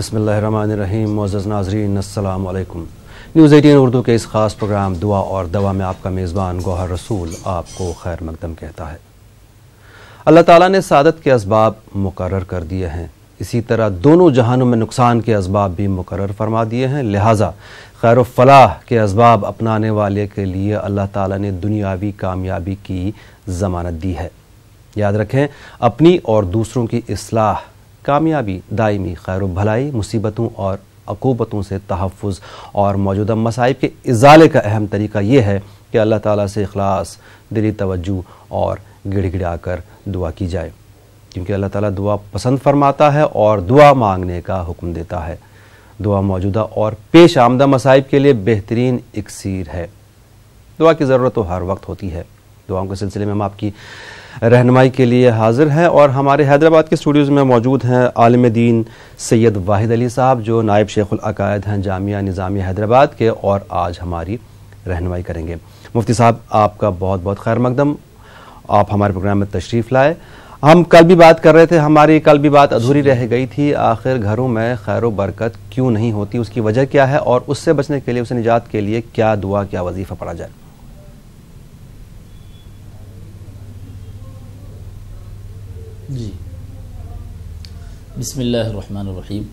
बिस्मिल्लाहिर्रहमानिर्रहीम। मुअज़्ज़ज़ नाज़रीन, अस्सलाम वालेकुम। न्यूज़ 18 उर्दू के इस ख़ास प्रोग्राम दुआ और दवा में आपका मेज़बान गौहर रसूल आपको खैर मक़दम कहता है। अल्लाह ताला ने सादत के असबाब मुकर्रर कर दिए हैं, इसी तरह दोनों जहानों में नुकसान के असबाब भी मुकर्रर फरमा दिए हैं। लिहाजा खैर व फलाह के असबाब अपनाने वाले के लिए अल्लाह ताला ने दुनियावी कामयाबी की ज़मानत दी है। याद रखें, अपनी और दूसरों की इस्लाह, कामयाबी, दायमी खैर व भलाई, मुसीबतों और अक़ूबतों से तहफ़्फ़ुज़ और मौजूदा मसाइब के इज़ाले का अहम तरीका ये है कि अल्लाह ताला से इखलास, दिली तवज्जो और गिड़गिड़ा कर दुआ की जाए, क्योंकि अल्लाह ताला दुआ पसंद फरमाता है और दुआ मांगने का हुक्म देता है। दुआ मौजूदा और पेश आमदा मसाइब के लिए बेहतरीन इक्सीर है। दुआ की ज़रूरत तो हर वक्त होती है। दुआओं के सिलसिले में हम आपकी रहनुमाई के लिए हाज़िर हैं और हमारे हैदराबाद के स्टूडियोज़ में मौजूद हैं आलिम दीन सैयद वाहिद अली साहब, जो नायब शेखुल अकायद हैं जामिया निज़ामिया हैदराबाद के, और आज हमारी रहनुमाई करेंगे। मुफ्ती साहब, आपका बहुत बहुत खैर मक़दम, आप हमारे प्रोग्राम में तशरीफ़ लाए। हम कल भी बात कर रहे थे, हमारी कल भी बात अधूरी रह गई थी। आखिर घरों में खैर व बरकत क्यों नहीं होती, उसकी वजह क्या है और उससे बचने के लिए, उससे निजात के लिए क्या दुआ, क्या वजीफ़ा पढ़ा जाए? जी, बिस्मिल्लाहिर्रहमानिर्रहीम,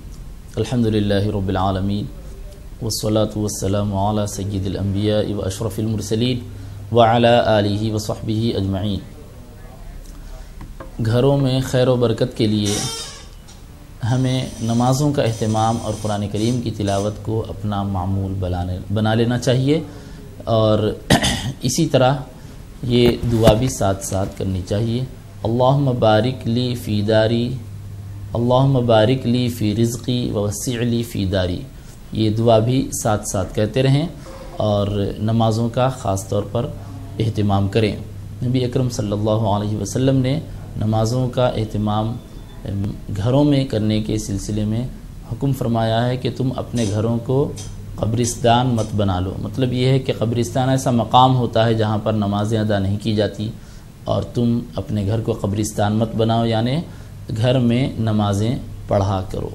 अल्हम्दुलिल्लाहि रब्बिल आलमीन, वस्सलातु वस्सलामु अला सय्यिदिल अंबिया व अशरफिल मुरसलीन व अला आलिहि व सहबिहि अजमईन। घरों में खैर व बरकत के लिए हमें नमाज़ों का अहतमाम और कुरान करीम की तिलावत को अपना मामूल बना लेना चाहिए, और इसी तरह ये दुआ भी साथ साथ करनी चाहिए। अल्लाहुम्मा बारिक ली फ़ी दारी, अल्लाहुम्मा बारिक ली फ़ी रिज़्क़ी व वस्सिअ ली फ़ी दारी। ये दुआ भी साथ साथ कहते रहें और नमाज़ों का ख़ास तौर पर एहतिमाम करें। नबी अकरम सल्लल्लाहु अलैहि वसल्लम ने नमाज़ों का एहतिमाम घरों में करने के सिलसिले में हुक्म फरमाया है कि तुम अपने घरों को कब्रिस्तान मत बना लो। मतलब ये है कि कब्रिस्तान ऐसा मकाम होता है जहाँ पर नमाज़ें अदा नहीं की जाती, और तुम अपने घर को कब्रिस्तान मत बनाओ, यानी घर में नमाज़ें पढ़ा करो।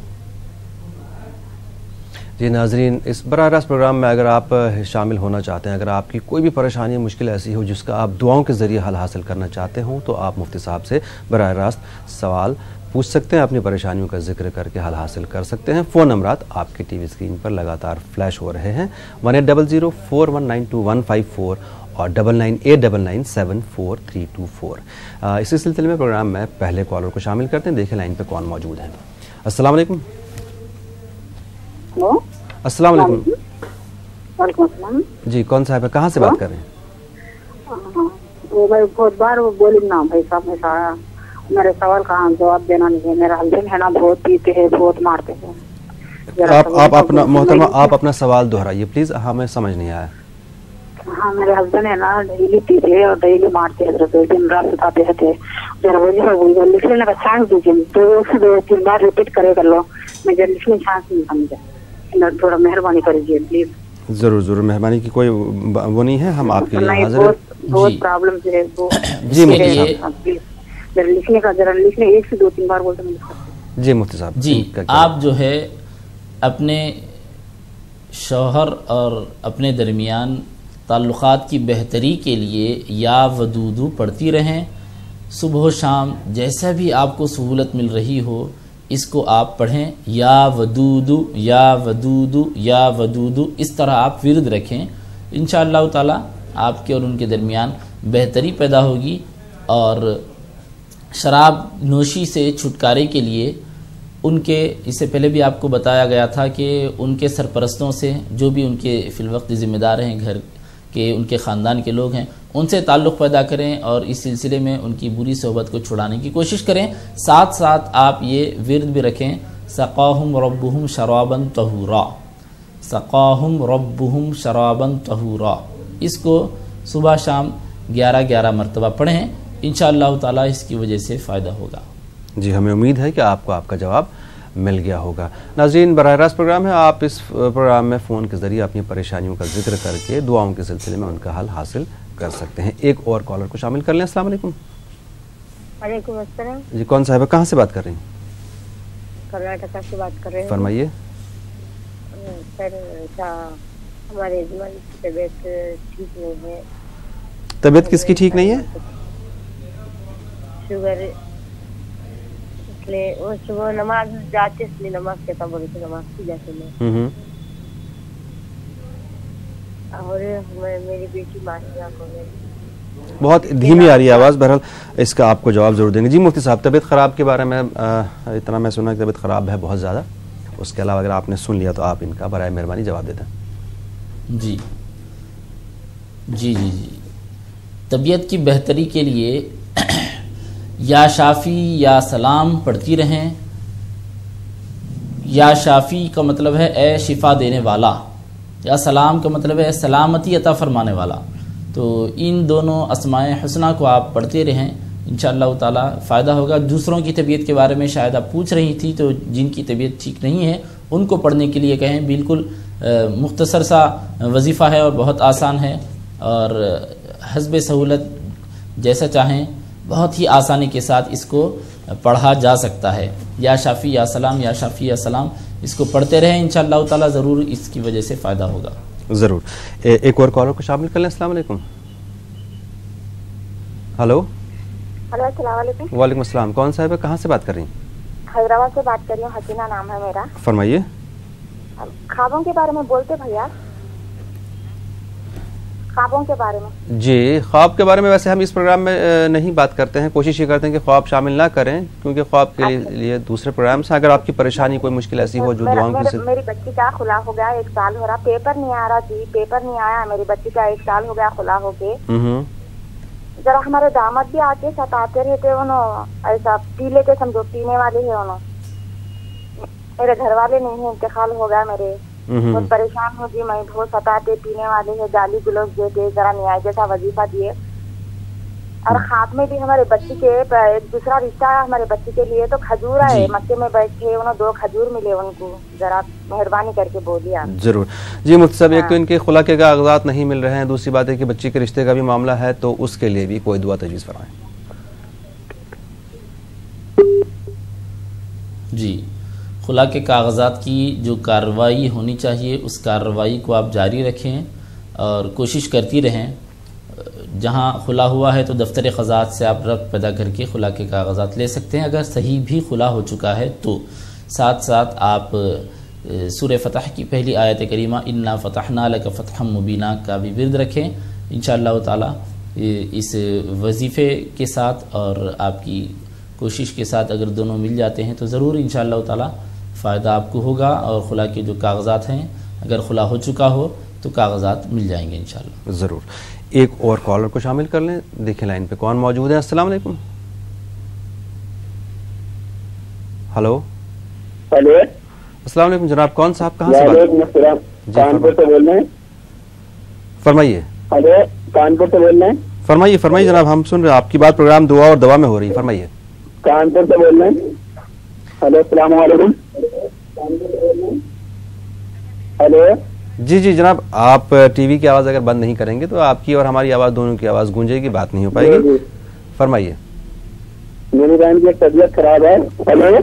जी नाज़रीन, इस बराह रास्त प्रोग्राम में अगर आप शामिल होना चाहते हैं, अगर आपकी कोई भी परेशानी, मुश्किल ऐसी हो जिसका आप दुआओं के ज़रिए हल हासिल करना चाहते हो, तो आप मुफ्ती साहब से बराह रास्त सवाल पूछ सकते हैं, अपनी परेशानियों का जिक्र करके हल हासिल कर सकते हैं। फ़ोन नंबरात आपकी टीवी स्क्रीन पर लगातार फ्लैश हो रहे हैं, 180041922154 और 9989974324। इसी सिलसिले में प्रोग्राम में पहले कॉलर को शामिल करते हैं। देखें लाइन पे कौन मौजूद है। अस्सलाम वालेकुम। अस्सलाम वालेकुम जी, कौन साहब है, कहाँ से बात कर रहे हैं? वो भाई बहुत बार वो बोली ना भाई साहब, मेरे सवाल का जवाब देना नहीं है। मेरा हस्बैंड है ना, बहुत पीते हैं, बहुत मारते हैं। आप अपना मोहतरमा, आप अपना सवाल दोहराइए प्लीज, हमें समझ नहीं आया। हाँ, मेरे हस्बैंड है ना, डेली पीते हैं और डेली मारते हैं, दिन रात बताते रहते। जरा वजह लिख लेने का चांस दीजिए, तो 2-3 बार रिपीट करे कर लो, मैं जरा लिखने चांस नहीं समझा, थोड़ा मेहरबानी करिए प्लीज। जरूर जरूर, मेहरबानी की कोई वो नहीं है, हम आपके लिए हाजिर हैं। बहुत प्रॉब्लम है वो जी मुफ्ती साहब, प्लीज जरा लिखने का, जरा लिखने 1 से 2-3 बार बोलते मैं। जी मुफ्ती साहब जी, आप जो है अपने शौहर और अपने दरमियान ताल्लुक़ात की बेहतरी के लिए या वदूदू पढ़ती रहें। सुबह शाम जैसा भी आपको सहूलत मिल रही हो, इसको आप पढ़ें, या वदूदू या वदूदू या वदूदू, इस तरह आप विर्द रखें। इंशाअल्लाह ताला आपके और उनके दरमियान बेहतरी पैदा होगी। और शराब नोशी से छुटकारे के लिए उनके, इससे पहले भी आपको बताया गया था कि उनके सरपरस्तों से, जो भी उनके फ़िलवक्त ज़िम्मेदार हैं, घर के उनके ख़ानदान के लोग हैं, उनसे ताल्लुक़ पैदा करें और इस सिलसिले में उनकी बुरी सोहबत को छुड़ाने की कोशिश करें। साथ साथ आप ये विर्द भी रखें, सक़ाहुम रब्बुहुम शराबन तहूरा, सक़ाहुम रब्बुहुम शराबन तहूरा। इसको सुबह शाम 11-11 मरतबा पढ़ें, इंशाअल्लाह ताला इसकी वजह से फ़ायदा होगा। जी, हमें उम्मीद है कि आपको आपका जवाब मिल गया होगा। नाज़रीन, बराह रास्त प्रोग्राम है, आप इस प्रोग्राम में फ़ोन के ज़रिए अपनी परेशानियों का जिक्र करके दुआओं के सिलसिले में उनका हल हासिल कर सकते हैं। एक और कॉलर को शामिल कर लें। अस्सलाम वालेकुम। वालेकुम अस्सलाम जी, कौन साहिबा, कहाँ से बात कर रही हैं? कर्नाटका से बात कर रहे हैं। फरमाइए। सर हमारे यजमान की तबीयत ठीक नहीं है। तबीयत किसकी ठीक नहीं है? शुगर, इसलिए वो सुबह नमाज जाते, इसलिए नमाज के तब बोले थे नमाज की जाते में। और मेरी बेटी मासिया को बहुत धीमी आ रही है आवाज़, बहरहाल इसका आपको जवाब ज़रूर देंगे। जी मुफ्ती साहब, तबीयत ख़राब के बारे में इतना मैं सुना कि तबीयत ख़राब है बहुत ज़्यादा, उसके अलावा अगर आपने सुन लिया तो आप इनका बराए मेहरबानी जवाब दे दें। जी जी जी जी तबीयत की बेहतरी के लिए या शाफ़ी या सलाम पढ़ती रहें। या शाफ़ी का मतलब है ए शिफा देने वाला, या सलाम का मतलब है सलामती अता फरमाने वाला। तो इन दोनों अस्माए हुस्ना को आप पढ़ते रहें, इंशाअल्लाह ताला फ़ायदा होगा। दूसरों की तबीयत के बारे में शायद आप पूछ रही थी, तो जिनकी तबीयत ठीक नहीं है उनको पढ़ने के लिए कहें। बिल्कुल मुख्तसर सा वजीफ़ा है और बहुत आसान है, और हस्ब सहूलत जैसा चाहें बहुत ही आसानी के साथ इसको पढ़ा जा सकता है। या शाफ़ी या सलाम, या शाफ़ी या सलाम, इसको पढ़ते रहें, इंशाअल्लाह ताला ज़रूर इसकी वजह से फ़ायदा होगा। ज़रूर। एक और कॉलर को शामिल कर लें। अस्सलाम वालेकुम। हेलो। हेलो, अस्सलाम वालेकुम। वालेकुम अस्सलाम। कौन साहब है, कहाँ से बात कर रही हैं? हैदराबाद से बात कर रही हूँ, हसीना नाम है मेरा। फरमाइए। ख्वाबों के बारे में बोलते भैया, ख्वाबों के बारे में। जी, ख्वाब के बारे में वैसे हम इस प्रोग्राम में नहीं बात करते हैं, कोशिश ये करते हैं कि ख्वाब शामिल ना करें, क्योंकि ख्वाब के लिए दूसरे प्रोग्राम से। अगर आपकी परेशानी कोई मुश्किल ऐसी हो जो दुआओं की मेरी बच्ची का खुला हो गया, 1 साल हो रहा, पेपर नहीं आ रहा जी, पेपर नहीं आया मेरी बच्ची का, 1 साल हो गया खुला हो के। जरा हमारे दामाद भी आके सताते रहते, उन्होंने ऐसा पी लेते, समझो पीने वाले है उन्होंने। मेरे घर वाले नहीं है, इंतकाल हो गया मेरे, बहुत परेशान हो जी मैं, बहुत सताते, पीने वाले है, गाली गलौज देते, जरा न्याय जैसा वजीफा दिए। और खाब में भी हमारे बच्ची के एक दूसरा रिश्ता है हमारे बच्ची के लिए, तो खजूर है, मक्के में बैठे उन्हें 2 खजूर मिले उनको, जरा मेहरबानी करके बोलिए आप। जरूर जी मुफ्ती साहब। एक तो इनके खुला के कागजात नहीं मिल रहे हैं, दूसरी बात है कि बच्ची के रिश्ते का भी मामला है, तो उसके लिए भी कोई दुआ तजवीज़ फरमाएं। जी, खुला के कागजात की जो कार्रवाई होनी चाहिए उस कार्रवाई को आप जारी रखें और कोशिश करती रहें। जहां खुला हुआ है तो दफ्तर ख़ज़ात से आप रब्त पैदा करके खुला के कागजात ले सकते हैं। अगर सही भी खुला हो चुका है तो साथ साथ आप सूरह फतह की पहली आयत करीमा इन्ना फ़तहना लक फ़तहम मुबीना का भी विर्द रखें। इंशाअल्लाह ताला इस वजीफ़े के साथ और आपकी कोशिश के साथ अगर दोनों मिल जाते हैं तो ज़रूर इंशाअल्लाह ताला फ़ायदा आपको होगा। और खुला के जो कागजात हैं अगर खुला हो चुका हो तो कागजात मिल जाएंगे इंशाअल्लाह। ज़रूर। एक और कॉलर को शामिल कर लें, देखें लाइन पे कौन मौजूद है। अस्सलाम वालेकुम। हेलो। हेलो। अस्सलाम वालेकुम जनाब, कौन साहब, कहाँ से बात? कानपुर से बोल रहे हैं। फरमाइए। हेलो, कानपुर से बोल रहे हैं। फरमाइए फरमाइए जनाब, हम सुन रहे हैं आपकी बात, प्रोग्राम दुआ और दवा में हो रही है, फरमाइए। कानपुर से बोल रहे हैं। हेलो, अस्सलाम वालेकुम। हेलो। जी जी जनाब, आप टीवी की आवाज़ अगर बंद नहीं करेंगे तो आपकी और हमारी आवाज़ दोनों की आवाज़ गूंजेगी, बात नहीं हो पाएगी। फरमाइए। मेरी बहन की तबीयत खराब है। हेलो।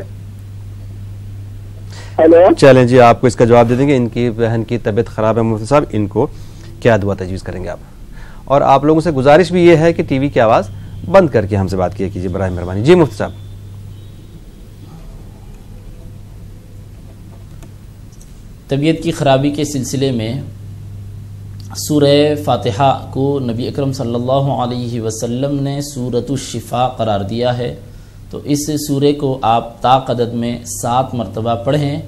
हेलो। चलें जी, आपको इसका जवाब दे देंगे। इनकी बहन की तबीयत ख़राब है मुफ्ती साहब, इनको क्या दुआ तजवीज़ करेंगे आप? और आप लोगों से गुजारिश भी ये है कि टीवी की आवाज़ बंद करके हमसे बात किया कीजिए बराए मेहरबानी। जी मुफ्ती साहब। तबीयत की ख़राबी के सिलसिले में सूरह फातिहा को नबी अकरम सल्लल्लाहु अलैहि वसल्लम ने सूरतुश शिफा करार दिया है। तो इस सूरे को आप ताक़दद में 7 मरतबा पढ़ें।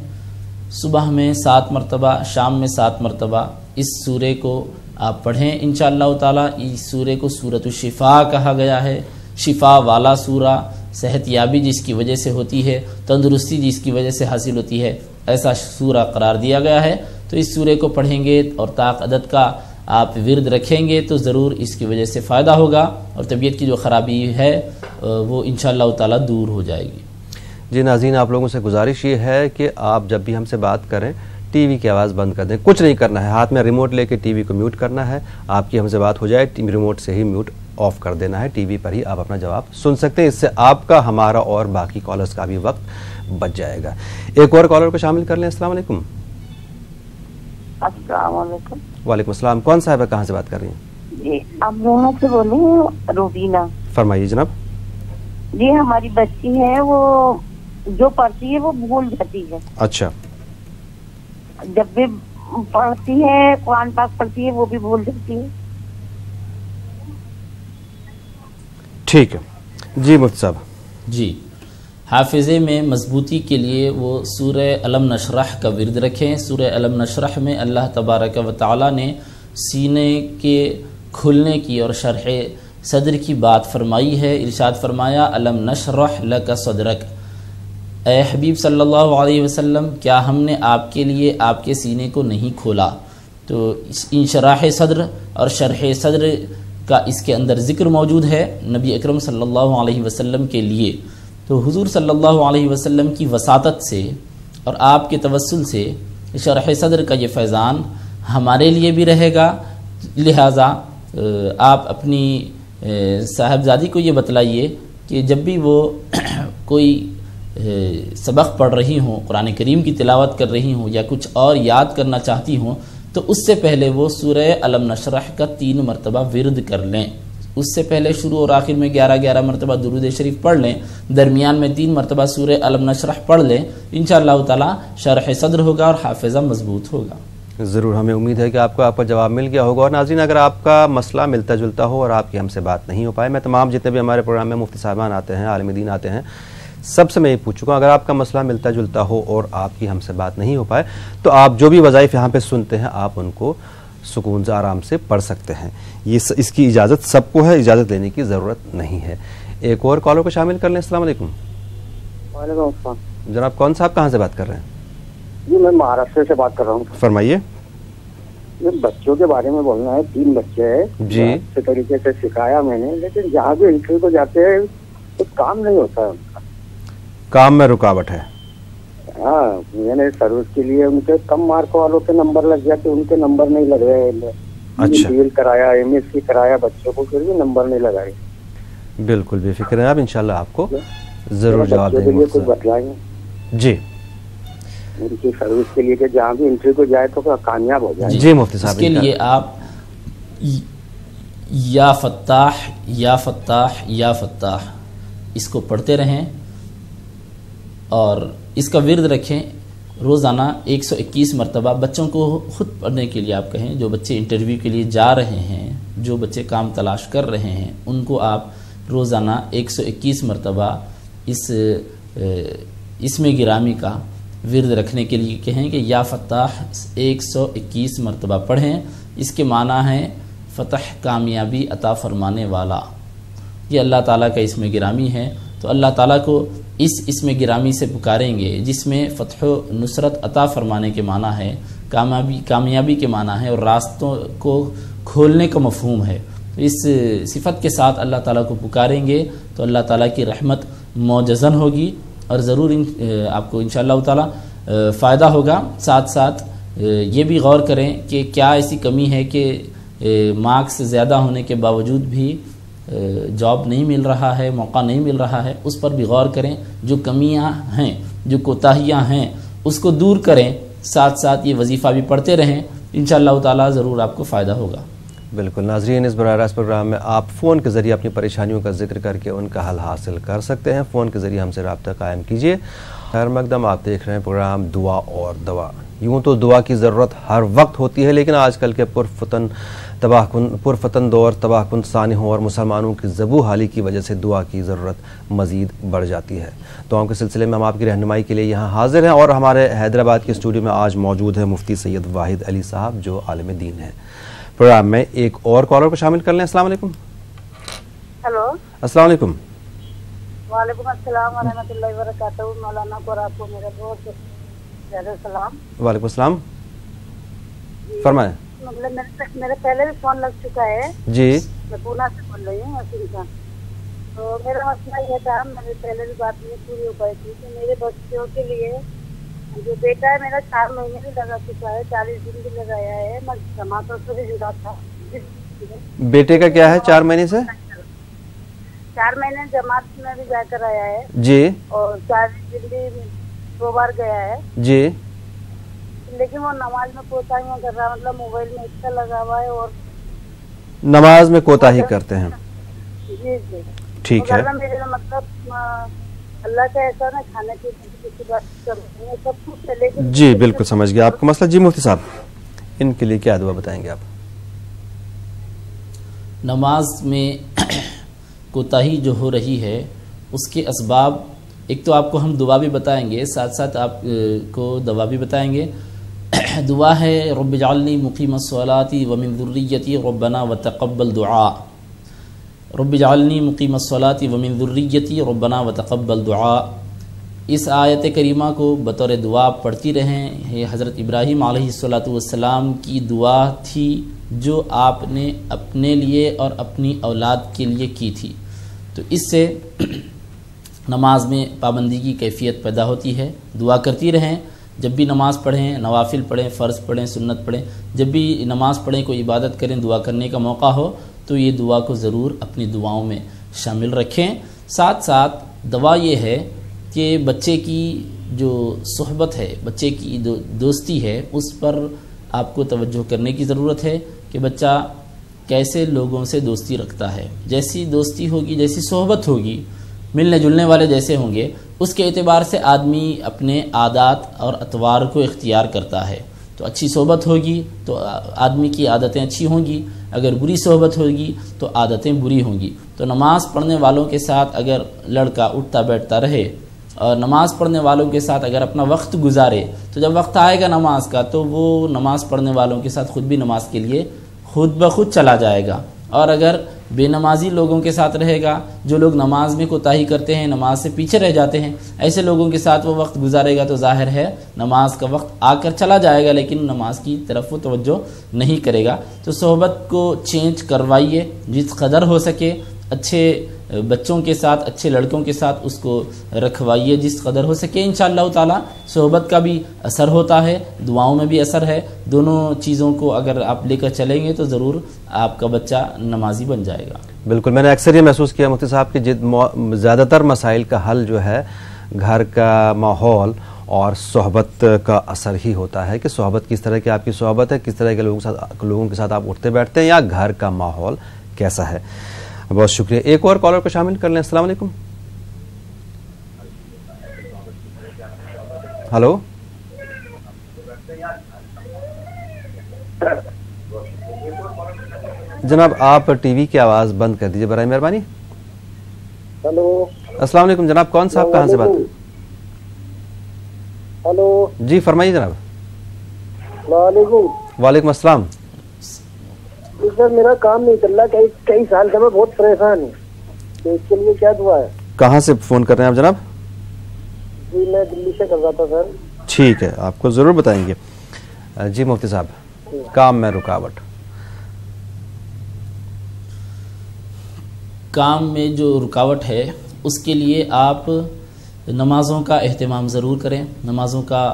सुबह में 7 मरतबा, शाम में 7 मरतबा इस सूरे को आप पढ़ें इंशाअल्लाह ताला। इस सूरे को सूरतुश शिफा कहा गया है। शिफा वाला सूरा, सेहत याबी जिसकी वजह से होती है, तंदुरुस्ती जिसकी वजह से हासिल होती है, ऐसा सूरा करार दिया गया है। तो इस सूरे को पढ़ेंगे और ताक़दद का आप विर्द रखेंगे तो ज़रूर इसकी वजह से फ़ायदा होगा और तबीयत की जो ख़राबी है वो इंशाअल्लाह ताला दूर हो जाएगी। जी नाज़रीन, आप लोगों से गुजारिश ये है कि आप जब भी हमसे बात करें टीवी की आवाज़ बंद कर दें। कुछ नहीं करना है, हाथ में रिमोट लेके टीवी को म्यूट करना है। आपकी हमसे बात हो जाए, रिमोट से ही म्यूट آف کر دینا ہے, ٹی وی پر ہی آپ اپنا جواب سن سکتے ہیں. اس سے آپ کا, ہمارا اور باقی کالرز کا بھی وقت بچ جائے گا. ایک اور کالر کو شامل کر لیں. السلام علیکم. السلام علیکم. وعلیکم السلام. کون صاحب ہے, کہاں سے بات کر رہی ہیں؟ جی امروہہ سے بولے ہیں, روبینہ. فرمائیے جناب. جی ہماری بچی ہے, وہ جو پڑھتی ہے وہ بھول جاتی ہے. اچھا. جب بھی پڑھتی ہے, قرآن پاک پڑھتی ہے, وہ بھی بھول جاتی ہے. ٹھیک ہے جی مفتی صاحب. جی, حافظے میں مضبوطی کے لیے وہ سورہ علم نشرح کا ورد رکھیں. سورہ علم نشرح میں اللہ تبارک و تعالی نے سینے کے کھلنے کی اور شرح صدر کی بات فرمائی ہے. ارشاد فرمایا علم نشرح لک صدرک. اے حبیب صلی اللہ علیہ وسلم, کیا ہم نے آپ کے لیے آپ کے سینے کو نہیں کھولا؟ تو انشراح صدر اور شرح صدر کا اس کے اندر ذکر موجود ہے نبی اکرم صلی اللہ علیہ وسلم کے لیے. تو حضور صلی اللہ علیہ وسلم کی وساطت سے اور آپ کے توسل سے شرح صدر کا یہ فیضان ہمارے لیے بھی رہے گا. لہٰذا آپ اپنی صاحبزادی کو یہ بتلائیے کہ جب بھی وہ کوئی سبق پڑھ رہی ہوں, قرآن کریم کی تلاوت کر رہی ہوں یا کچھ اور یاد کرنا چاہتی ہوں, تو اس سے پہلے وہ سورہ علم نشرح کا 3 مرتبہ ورد کر لیں. اس سے پہلے شروع اور آخر میں 11 مرتبہ درود شریف پڑھ لیں, درمیان میں 3 مرتبہ سورہ علم نشرح پڑھ لیں. انشاءاللہ تعالی شرح صدر ہوگا اور حافظہ مضبوط ہوگا. ضرور, ہمیں امید ہے کہ آپ کو آپ کا جواب مل گیا ہوگا. اور ناظرین, اگر آپ کا مسئلہ ملتا جلتا ہو اور آپ کی ہم سے بات نہیں ہو پائے, میں تمام جتنے بھی ہمارے پروگرام میں مفتی صاحبان آتے ہیں, عالم دین آتے ہیں, سب سے میں یہ پوچھ چکا ہوں, اگر آپ کا مسئلہ ملتا جلتا ہو اور آپ کی ہم سے بات نہیں ہو پائے, تو آپ جو بھی وظائف یہاں پہ سنتے ہیں آپ ان کو سکون سے آرام سے پڑھ سکتے ہیں. یہ اس کی اجازت سب کو ہے, اجازت لینے کی ضرورت نہیں ہے. ایک اور کالر کو شامل کر لیں. السلام علیکم. وعلیکم السلام. جناب کون صاحب, کہاں سے بات کر رہے ہیں؟ جی میں مہاراشٹر سے بات کر رہا ہوں. فرمائیے. بچوں کے بارے میں بولنا ہے. 3 بچے ہیں جی. اچھے طریقے سے سکھایا میں نے, لیکن جہاں بھی انٹرویو کو جاتے ہیں کچھ کام نہیں ہوتا ہے ان کا. کام میں رکاوٹ ہے. ہاں, میں نے سروس کے لیے ان کے کم مارک والوں کے نمبر لگ جاتے, ان کے نمبر نہیں لگ رہے. اچھا. ڈیل کرایا, ایم ایس سی کرایا بچوں کو, پھر بھی نمبر نہیں لگائے. بالکل بے فکر ہیں آپ, انشاءاللہ آپ کو ضرور جواب دیں گے. کچھ بتلائیں گے جی ان کی سروس کے لیے کہ جہاں بھی انٹرویو کو جائے تو کامیاب ہو جائے. جی مفتی صاحب, اس کے لیے آپ یا فتاح یا فتاح یا فتاح اس کو پڑھتے رہیں اور اس کا ورد رکھیں. روزانہ 121 مرتبہ بچوں کو خود پڑھنے کے لیے آپ کہیں. جو بچے انٹرویو کے لیے جا رہے ہیں, جو بچے کام تلاش کر رہے ہیں, ان کو آپ روزانہ 121 مرتبہ اس میں گرامی کا ورد رکھنے کے لیے کہیں کہ یا فتاح 121 مرتبہ پڑھیں. اس کے معنی ہے فتح, کامیابی عطا فرمانے والا. یہ اللہ تعالیٰ کا اسم گرامی ہے. تو اللہ تعالیٰ کو اس اسم گرامی سے پکاریں گے جس میں فتح و نصرت عطا فرمانے کے معنی ہے, کامیابی کے معنی ہے, اور راستوں کو کھولنے کا مفہوم ہے. اس صفت کے ساتھ اللہ تعالیٰ کو پکاریں گے تو اللہ تعالیٰ کی رحمت معجزن ہوگی اور ضرور آپ کو انشاءاللہ تعالیٰ فائدہ ہوگا. ساتھ ساتھ یہ بھی غور کریں کہ کیا ایسی کمی ہے کہ مارکس زیادہ ہونے کے باوجود بھی جاب نہیں مل رہا ہے, موقع نہیں مل رہا ہے. اس پر بھی غور کریں. جو کمیاں ہیں, جو کوتاہیاں ہیں, اس کو دور کریں. ساتھ ساتھ یہ وظیفہ بھی پڑھتے رہیں, انشاءاللہ تعالیٰ ضرور آپ کو فائدہ ہوگا. بالکل. ناظرین, اس براہ راست پروگرام میں آپ فون کے ذریعے اپنی پریشانیوں کا ذکر کر کے ان کا حل حاصل کر سکتے ہیں. فون کے ذریعے ہم سے رابطہ قائم کیجیے. خیر مقدم, آپ دیکھ رہے ہیں پروگرام دعا اور دوا. یوں تو دعا کی ضرورت ہر وقت ہوتی ہے, لیکن آج کل کے پرفتن دور, تباہ کن سانحوں اور مسلمانوں کی ذبح حالی کی وجہ سے دعا کی ضرورت مزید بڑھ جاتی ہے. دعاؤں کے سلسلے میں ہم آپ کی رہنمائی کے لیے یہاں حاضر ہیں, اور ہمارے حیدرآباد کے اسٹوڈیو میں آج موجود ہے مفتی سید واحد علی صاحب, جو عالم دین ہیں. پروگرام میں ایک اور کالر کو شامل کر لیں. السلام علیکم. ہلو, السلام علیکم. وعلیکم السلام ورحمۃ اللہ وبرکاتہ. مولانا کو آپ کو میرا بہت زیادہ سلام. وعلیکم السلام. فرمائیں. مطلب میرا پہلے بھی فون لگ چکا ہے. جی, میں پونا سے بول رہی ہوں وسیم کا. تو میرا مسئلہ یہ تھا, میرے پہلے بھی بات نہیں پوری ہو پائی تھی کہ میرے بچوں کے لیے جو بیٹا ہے میرا 4 مہینے بھی لگا چکا ہے, 40 دن بھی لگایا ہے, میں جمع تو بھی جدا تھا. بیٹے کا کیا ہے 4 مہینے سے؟ 4 महीने जमात में भी जाकर आया है जी और 4 दिल्ली 2 बार गया है, जी। लेकिन वो नमाज में कोताहियां कर रहा है, मतलब मोबाइल में इतना लगा हुआ है और नमाज में कोताही करते हैं, जी जी ठीक तो है। घर में मेरे मतलब अल्लाह का ऐसा ना खाने की किसी बात कर सब कुछ है, लेकिन जी बिल्कुल समझ गया आपका मसला। जी मुफ्ती साहब, इनके लिए क्या दुआ बताएंगे आप? नमाज में कोताही जो हो रही है उसके असबाब, एक तो आपको हम दुआ भी बताएंगे, साथ साथ आप को दवा भी बताएंगे। दुआ है रब्बि जअलनी मुक़ीमस्सलाती व मिन ज़ुर्रिय्यती रब्बना व तक़ब्बल दुआ। रब्बि जअलनी मुक़ीमस्सलाती व मिन ज़ुर्रिय्यती रब्बना व तक़ब्बल दुआ। इस आयत करीमा को बतौर दुआ पढ़ती रहें। ये हज़रत इब्राहीम अलैहिस्सलातु वस्सलाम की दुआ थी जो आपने अपने लिए और अपनी औलाद के लिए की थी। तो इससे नमाज में पाबंदी की कैफियत पैदा होती है। दुआ करती रहें, जब भी नमाज़ पढ़ें, नवाफिल पढ़ें, फ़र्ज़ पढ़ें, सुन्नत पढ़ें, जब भी नमाज़ पढ़ें, कोई इबादत करें, दुआ करने का मौका हो तो ये दुआ को ज़रूर अपनी दुआओं में शामिल रखें। साथ साथ दवा ये है कि बच्चे की जो सोहबत है, बच्चे की दोस्ती है, उस पर आपको तवज्जो करने की ज़रूरत है कि बच्चा कैसे लोगों से दोस्ती रखता है। जैसी दोस्ती होगी, जैसी सोहबत होगी, मिलने जुलने वाले जैसे होंगे, उसके एतबार से आदमी अपने आदात और अतवार को इख्तियार करता है। तो अच्छी सोहबत होगी तो आदमी की आदतें अच्छी होंगी, अगर बुरी सोहबत होगी तो आदतें बुरी होंगी। तो नमाज़ पढ़ने वालों के साथ अगर लड़का उठता बैठता रहे और नमाज़ पढ़ने वालों के साथ अगर अपना वक्त गुजारे, तो जब वक्त आएगा नमाज का तो वो नमाज़ पढ़ने वालों के साथ ख़ुद भी नमाज के लिए खुद ब खुद चला जाएगा। और अगर बेनमाजी लोगों के साथ रहेगा, जो लोग नमाज में कोताही करते हैं, नमाज से पीछे रह जाते हैं, ऐसे लोगों के साथ वो वक्त गुजारेगा तो जाहिर है नमाज का वक्त आकर चला जाएगा, लेकिन नमाज की तरफ वो तवज्जो नहीं करेगा। तो सोहबत को चेंज करवाइए जिस कदर हो सके, अच्छे बच्चों के साथ, अच्छे लड़कों के साथ उसको रखवाइए जिस कदर हो सके। इंशाअल्लाह ताला सोहबत का भी असर होता है, दुआओं में भी असर है। दोनों चीज़ों को अगर आप लेकर चलेंगे तो ज़रूर आपका बच्चा नमाजी बन जाएगा। बिल्कुल, मैंने अक्सर ये महसूस किया मुफ्ती साहब कि ज़्यादातर मसाइल का हल जो है घर का माहौल और सोहबत का असर ही होता है कि सोहबत किस तरह की आपकी सोहबत है, किस तरह के लोगों के साथ आप उठते बैठते हैं, या घर का माहौल कैसा है। बहुत शुक्रिया। एक और कॉलर को शामिल कर लें। अस्सलाम वालेकुम। हेलो, जनाब आप टीवी की आवाज़ बंद कर दीजिए बराए मेहरबानी। हेलो, अस्सलाम वालेकुम जनाब, कौन सा आप कहाँ से बात? हेलो जी फरमाइए जनाब। वालेकुम। वालेकुम अस्सलाम। सर मेरा काम नहीं चल रहा, कई साल से मैं बहुत परेशान हूँ, तो इसके लिए क्या दुआ है? कहाँ से फ़ोन कर रहे हैं आप जनाब? जी मैं दिल्ली से कर रहा था सर। ठीक है, आपको ज़रूर बताएंगे। जी मुफ्ती साहब, काम में रुकावट। काम में जो रुकावट है उसके लिए आप नमाज़ों का एहतमाम ज़रूर करें। नमाज़ों का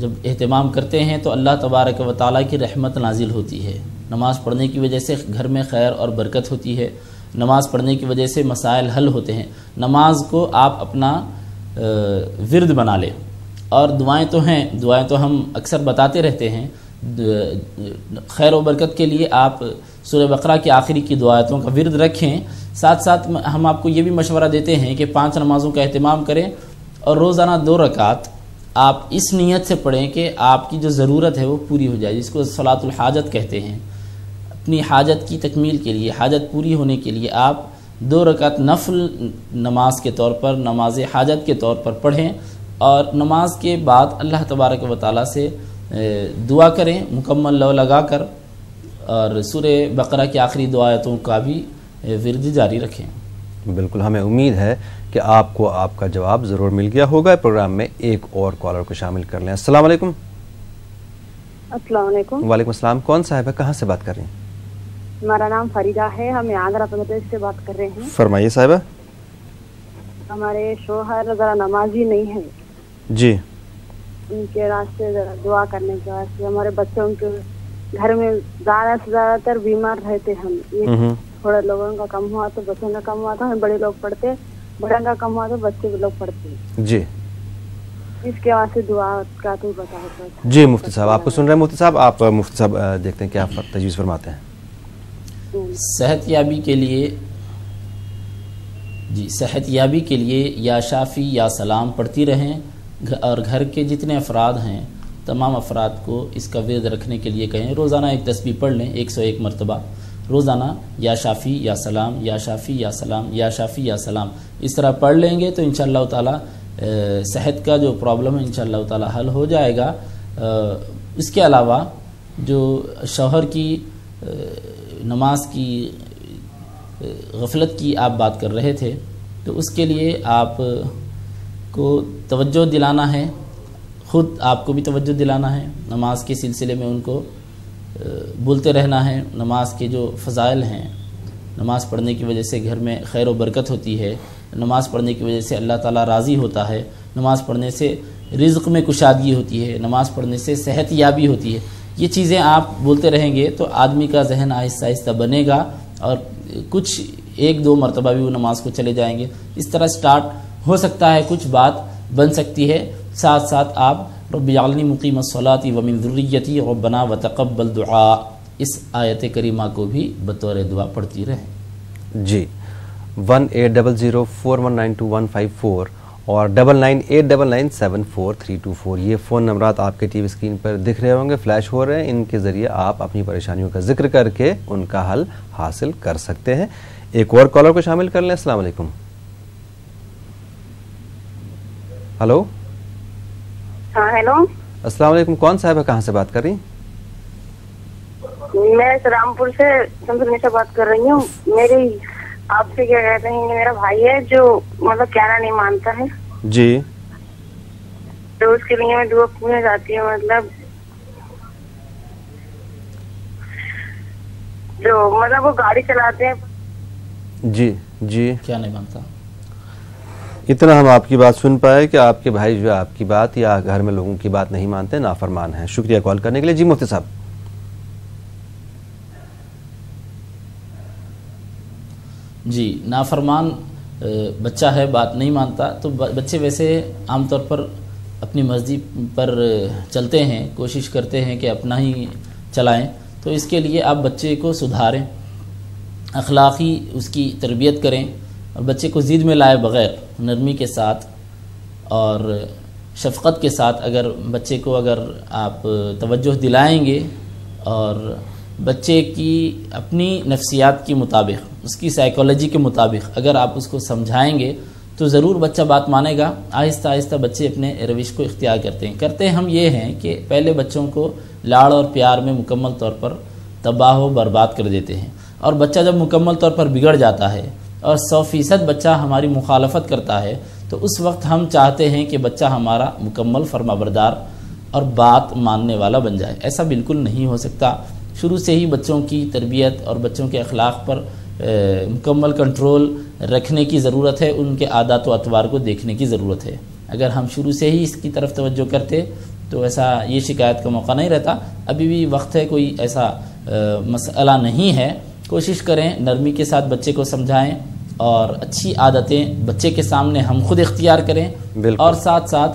जब एहतमाम करते हैं तो अल्लाह तबारक व तआला की रहमत नाजिल होती है। नमाज़ पढ़ने की वजह से घर में खैर और बरकत होती है। नमाज़ पढ़ने की वजह से मसाइल हल होते हैं। नमाज को आप अपना विर्द बना लें। और दुआएं तो हैं, दुआएं तो हम अक्सर बताते रहते हैं। खैर और बरकत के लिए आप सूरह बकरा की आखिरी की दुआयतों का विर्द रखें। साथ साथ हम आपको ये भी मशवरा देते हैं कि 5 नमाज़ों का एहतमाम करें और रोज़ाना 2 रकात आप इस नीयत से पढ़ें कि आपकी जो ज़रूरत है वो पूरी हो जाए, जिसको सलातुल हाजत कहते हैं। अपनी हाजत की तकमील के लिए, हाजत पूरी होने के लिए आप 2 रकात नफल नमाज के तौर पर, नमाज हाजत के तौर पर पढ़ें और नमाज के बाद अल्लाह तबारक व तआला से दुआ करें मुकम्मल लौ लगा कर, और सूरह बकरा की आखिरी दुआयतों का भी विर्द जारी रखें। बिल्कुल, हमें उम्मीद है कि आपको आपका जवाब ज़रूर मिल गया होगा। प्रोग्राम में एक और कॉलर को शामिल कर लें। अस्सलाम वालेकुम। अस्सलाम वालेकुम। वालेकुम अस्सलाम। कौन साहिब है, कहाँ से बात कर रही हैं? हमारा नाम फरीदा है, हम आंध्र प्रदेश से बात कर रहे हैं। फरमाइए साहिबा। हमारे शोहर ज़रा नमाजी नहीं है जी, उनके रास्ते ज़रा दुआ करने के वास्ते। हमारे बच्चों के घर में ज़्यादा से ज़्यादातर बीमार रहते हम, ये थोड़ा लोगों का कम हुआ तो बच्चों का कम हुआ था, बड़े लोग पढ़ते, बड़ों का कम हुआ तो बच्चे भी लोग पढ़ते। जी, इसके वास्ते दुआ का तो बताओ। जी मुफ्ती साहब आपको सुन रहे हैं। मुफ्ती साहब आप मुफ्ती साहब देखते हैं क्या तजवीज़ फरमाते हैं। सेहतयाबी के लिए जी, सेहतयाबी के लिए या शाफ़ी या सलाम पढ़ती रहें और घर के जितने अफराद हैं तमाम अफराद को इसका विरद रखने के लिए कहें। रोज़ाना एक तस्बीह पढ़ लें 101 मरतबा रोज़ाना, या शाफ़ी या सलाम, या शाफ़ी या सलाम, या शाफ़ी या सलाम, इस तरह पढ़ लेंगे तो इंशाअल्लाह ताला सेहत का जो प्रॉब्लम है इंशाअल्लाह ताला हल हो जाएगा। इसके अलावा जो शौहर की नमाज की गफलत की आप बात कर रहे थे, तो उसके लिए आप को तवज्जो दिलाना है, ख़ुद आपको भी तवज्जो दिलाना है। नमाज के सिलसिले में उनको बोलते रहना है। नमाज के जो फ़ज़ाइल हैं, नमाज पढ़ने की वजह से घर में खैर व बरकत होती है, नमाज पढ़ने की वजह से अल्लाह ताला राज़ी होता है, नमाज पढ़ने से रिज़्क़ में कुशादगी होती है, नमाज पढ़ने से सेहत याबी होती है। ये चीज़ें आप बोलते रहेंगे तो आदमी का जहन आहिस्ता आहिस्ता बनेगा और कुछ 1-2 मरतबा भी वो नमाज को चले जाएंगे। इस तरह स्टार्ट हो सकता है, कुछ बात बन सकती है। साथ साथ आप रब्बि जअलनी मुक़ीमस्सलाति व मिन ज़ुर्रिय्यती रब्बना व तक़ब्बल दुआ, इस आयत करीमा को भी बतौर दुआ पढ़ती रहें। जी, 180041925154 और 9989974324 ये फ़ोन नंबरात आपके टीवी स्क्रीन पर दिख रहे होंगे, फ्लैश हो रहे हैं। इनके ज़रिए आप अपनी परेशानियों का जिक्र करके उनका हल हासिल कर सकते हैं। एक और कॉलर को शामिल कर लें। अस्सलाम वालेकुम। हेलो। हाँ हेलो। अस्सलाम वालेकुम, कौन साहब है, कहाँ से बात कर रही? मैं रामपुर से से बात कर रही हूँ। मेरी आपसे क्या कहते हैं, मेरा भाई है जो मतलब कहना नहीं मानता है जी, तो उसके लिए मैं दुआ पूछना चाहती हूँ। मतलब जो मतलब वो गाड़ी चलाते हैं। जी जी, क्या नहीं मानता? इतना हम आपकी बात सुन पाए कि आपके भाई जो है आपकी बात या घर में लोगों की बात नहीं मानते, नाफरमान है। शुक्रिया कॉल करने के लिए। जी मुफ्ती साहब। जी, नाफरमान बच्चा है, बात नहीं मानता, तो बच्चे वैसे आमतौर पर अपनी मर्ज़ी पर चलते हैं, कोशिश करते हैं कि अपना ही चलाएं। तो इसके लिए आप बच्चे को सुधारें, अखलाक़ी उसकी तरबियत करें और बच्चे को ज़िद में लाए बग़ैर नरमी के साथ और शफ़क़त के साथ अगर बच्चे को अगर आप तवज्जो दिलाएंगे और बच्चे की अपनी नफ्सियात के मुताबिक, उसकी साइकोलॉजी के मुताबिक अगर आप उसको समझाएंगे तो ज़रूर बच्चा बात मानेगा। आहिस्ता आहिस्ता बच्चे अपने रविश को इख्तियार करते हैं हम ये हैं कि पहले बच्चों को लाड़ और प्यार में मुकम्मल तौर पर तबाह व बर्बाद कर देते हैं, और बच्चा जब मुकम्मल तौर पर बिगड़ जाता है और 100% बच्चा हमारी मुखालफत करता है तो उस वक्त हम चाहते हैं कि बच्चा हमारा मुकम्मल फरमाबरदार और बात मानने वाला बन जाए। ऐसा बिल्कुल नहीं हो सकता। शुरू से ही बच्चों की तरबियत और बच्चों के अखलाक पर मुकम्मल कंट्रोल रखने की ज़रूरत है, उनके आदत व अतवार को देखने की ज़रूरत है। अगर हम शुरू से ही इसकी तरफ तवज्जो करते तो ऐसा ये शिकायत का मौका नहीं रहता। अभी भी वक्त है, कोई ऐसा मसला नहीं है। कोशिश करें नरमी के साथ बच्चे को समझाएं और अच्छी आदतें बच्चे के सामने हम खुद इख्तियार करें और साथ साथ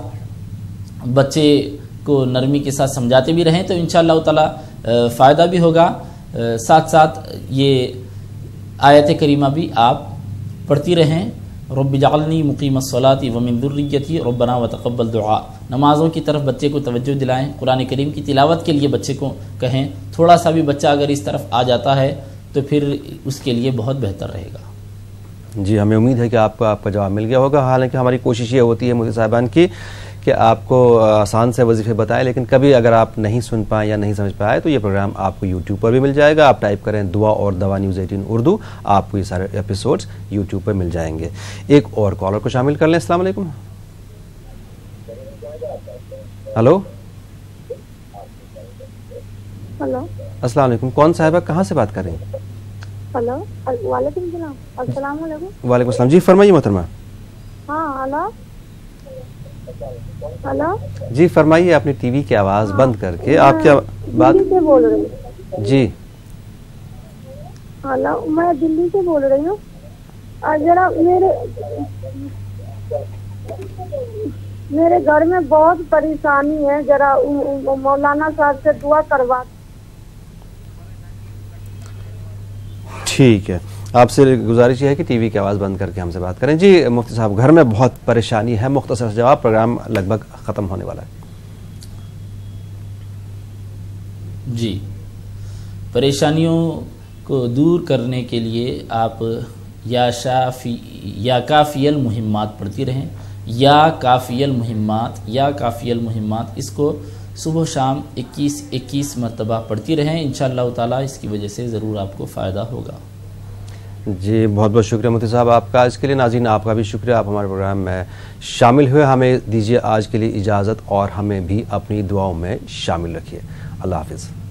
बच्चे को नरमी के साथ समझाते भी रहें तो इंशाअल्लाह ताला फ़ायदा भी होगा। साथ साथ ये आयत करीमा भी आप पढ़ती रहें, रब्बि जअलनी मुक़ीमस्सलाति व मिन ज़ुर्रिय्यती रब्बना व तक़ब्बल दुआ। नमाज़ों की तरफ बच्चे को तवज्जो दिलाएं, कुरान करीम की तिलावत के लिए बच्चे को कहें। थोड़ा सा भी बच्चा अगर इस तरफ आ जाता है तो फिर उसके लिए बहुत बेहतर रहेगा। जी, हमें उम्मीद है कि आपको आपका जवाब मिल गया होगा। हालांकि हमारी कोशिश ये होती है मुफ्ती साहिबान की कि आपको आसान से वजीफ़े बताएं, लेकिन कभी अगर आप नहीं सुन पाएँ या नहीं समझ पाए तो ये प्रोग्राम आपको यूट्यूब पर भी मिल जाएगा। आप टाइप करें दुआ और दवा न्यूज़ 18 उर्दू, आपको ये सारे एपिसोड्स यूट्यूब पर मिल जाएंगे। एक और कॉलर को शामिल कर लें। अस्सलाम वालेकुम। हेलो। हेलो। अस्सलाम वालेकुम, कौन साहिबा, कहाँ से बात कर रही हैं? हेलो, वालेकुम सलाम। अस्सलाम वालेकुम। वालेकुम सलाम। जी फरमाइए मोहतरमा। हाँ हेलो हेलो। जी फरमाइए, अपनी टीवी की आवाज़ बंद करके आप क्या बात से बोल रही हूँ। जी हेलो, मैं दिल्ली से बोल रही हूँ। जरा मेरे घर में बहुत परेशानी है, जरा मौलाना साहब से दुआ करवा। ठीक है, आपसे गुजारिश है कि टीवी की आवाज़ बंद करके हमसे बात करें। जी मुफ्ती साहब, घर में बहुत परेशानी है, मुख्तसर जवाब, प्रोग्राम लगभग ख़त्म होने वाला है। जी, परेशानियों को दूर करने के लिए आप या काफ़ियल मुहिम्मात पढ़ती रहें, या काफ़ियल मुहिम्मात, इसको सुबह शाम 21 मरतबा पढ़ती रहें। इंशाअल्लाह ताला इसकी वजह से ज़रूर आपको फ़ायदा होगा। जी बहुत बहुत शुक्रिया मुफ्ती साहब आपका आज के लिए। नाज़रीन आपका भी शुक्रिया, आप हमारे प्रोग्राम में शामिल हुए। हमें दीजिए आज के लिए इजाज़त और हमें भी अपनी दुआओं में शामिल रखिए। अल्लाह हाफ़िज़।